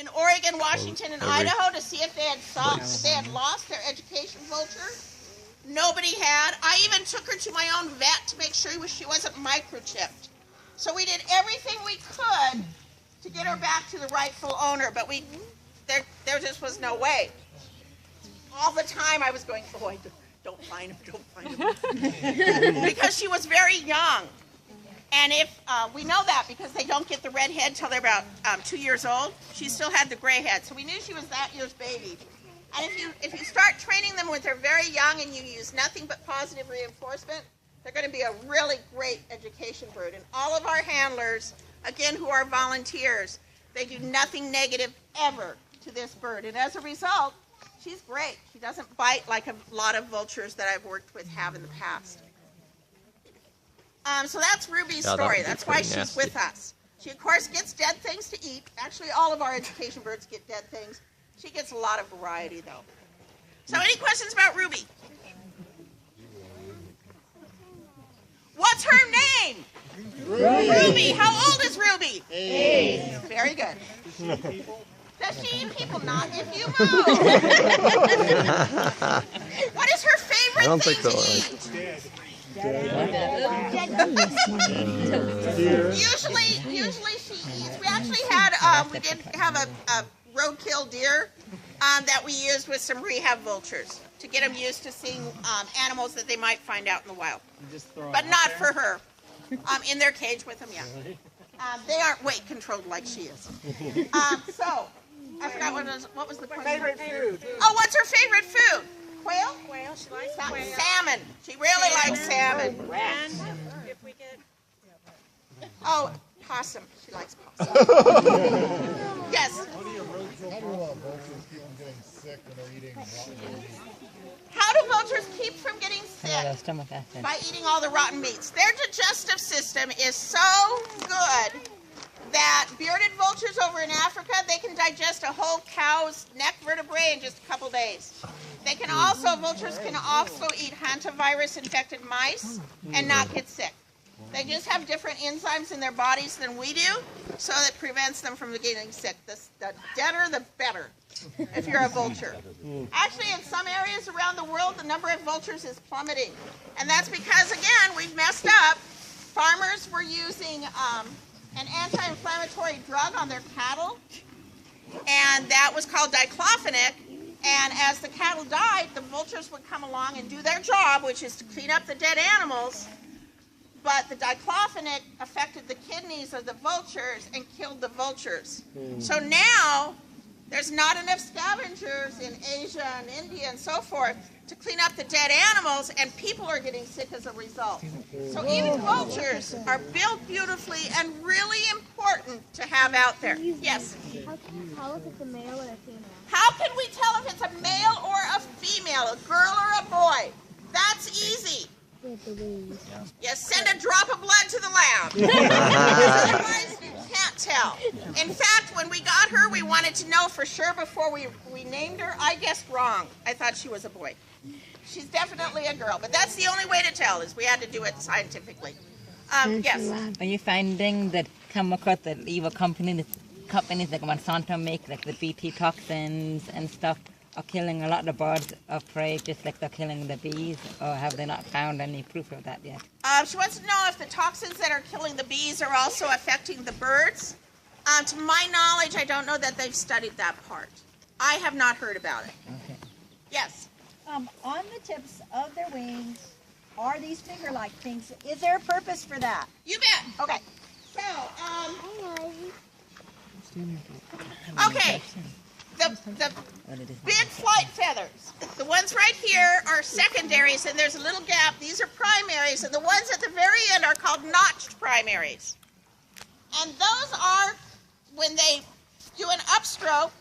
in Oregon, Washington, and Idaho to see if they had lost their education vulture. Nobody had. I even took her to my own vet to make sure she wasn't microchipped. So we did everything we could to get her back to the rightful owner, but there just was no way. All the time I was going, oh, don't find her. Because she was very young. And if we know that because they don't get the red head till they're about 2 years old. She still had the gray head, so we knew she was that year's baby. And if you start training them when they're very young and you use nothing but positive reinforcement, they're going to be a really great education bird. And all of our handlers, again, who are volunteers, they do nothing negative ever to this bird. And as a result, she's great. She doesn't bite like a lot of vultures that I've worked with have in the past. So that's Ruby's story. That's why she's with us. She, of course, gets dead things to eat. Actually, all of our education birds get dead things. She gets a lot of variety, though. So any questions about Ruby? What's her name? Ruby. How old is Ruby? 8. Very good. Does she eat people? Not if you move. What is her favorite thing to eat? Usually she eats. We actually had, we did have a roadkill deer that we used with some rehab vultures to get them used to seeing animals that they might find out in the wild. But not for her. In their cage with them, yeah. They aren't weight controlled like she is. So, I forgot what was the question? Favorite food. Oh, what's her favorite food? Quail? Quail. She likes quail. Salmon. She really likes salmon. And if we get... Oh, possum. She likes possum. Yes. How do vultures keep from getting sick when they're eating rotten meat? How do vultures keep from getting sick? By eating all the rotten meats. Their digestive system is so good that bearded vultures over in Africa, they can digest a whole cow's neck vertebrae in just a couple days. They can also, vultures can also eat hantavirus infected mice and not get sick. They just have different enzymes in their bodies than we do, so that prevents them from getting sick. The deader, the better, if you're a vulture. Actually, in some areas around the world, the number of vultures is plummeting. And that's because, again, we've messed up. Farmers were using an anti-inflammatory drug on their cattle, and that was called diclofenac. And as the cattle died, the vultures would come along and do their job, which is to clean up the dead animals. But the diclofenac affected the kidneys of the vultures and killed the vultures. So now there's not enough scavengers in Asia and India and so forth to clean up the dead animals, and people are getting sick as a result. So even vultures are built beautifully and really important to have out there. Yes? How can you tell if it's a male or a female? How can we tell if it's a male or a female, a girl or a boy? That's easy. Yes, send a drop of blood to the lab. Otherwise, you can't tell. In fact, when we got her, we wanted to know for sure before we named her. I guessed wrong. I thought she was a boy. She's definitely a girl, but that's the only way to tell, is we had to do it scientifically. Yes? Are you finding that come across that evil companies like Monsanto make, like the BT toxins and stuff, are killing a lot of birds of prey, just like they're killing the bees, or have they not found any proof of that yet? She wants to know if the toxins that are killing the bees are also affecting the birds. To my knowledge, I don't know that they've studied that part. I have not heard about it. Okay. Yes? On the tips of their wings are these finger-like things. Is there a purpose for that? You bet. Okay. So, okay. The big flight feathers, the ones right here are secondaries, and there's a little gap. These are primaries, and the ones at the very end are called notched primaries. And those are when they do an upstroke,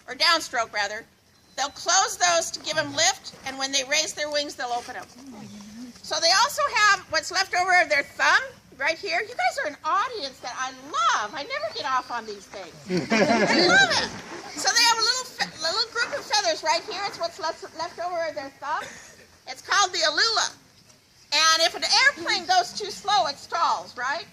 or downstroke rather, they'll close those to give them lift, and when they raise their wings, they'll open them. So they also have what's left over of their thumb right here. You guys are an audience that I love. I never get off on these things. I love it. So they have a little group of feathers right here. It's what's left over of their thumb. It's called the allula. And if an airplane goes too slow, it stalls, right?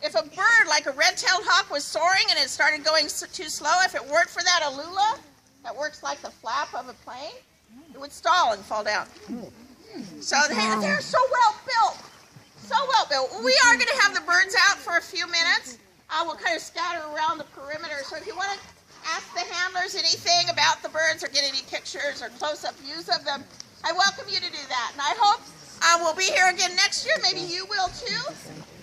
If a bird, like a red-tailed hawk, was soaring and it started going too slow, if it worked for that alula, that works like the flap of a plane, it would stall and fall down. So they're so well built. So well built. We are going to have the birds out for a few minutes. We'll kind of scatter around the perimeter. So if you want to ask the handlers anything about the birds or get any pictures or close-up views of them, I welcome you to do that. And I hope we'll be here again next year. Maybe you will too.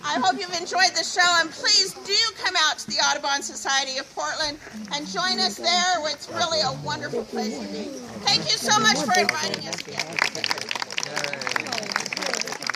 I hope you've enjoyed the show, and please do come out to the Audubon Society of Portland and join us there. It's really a wonderful place to be. Thank you so much for inviting us again.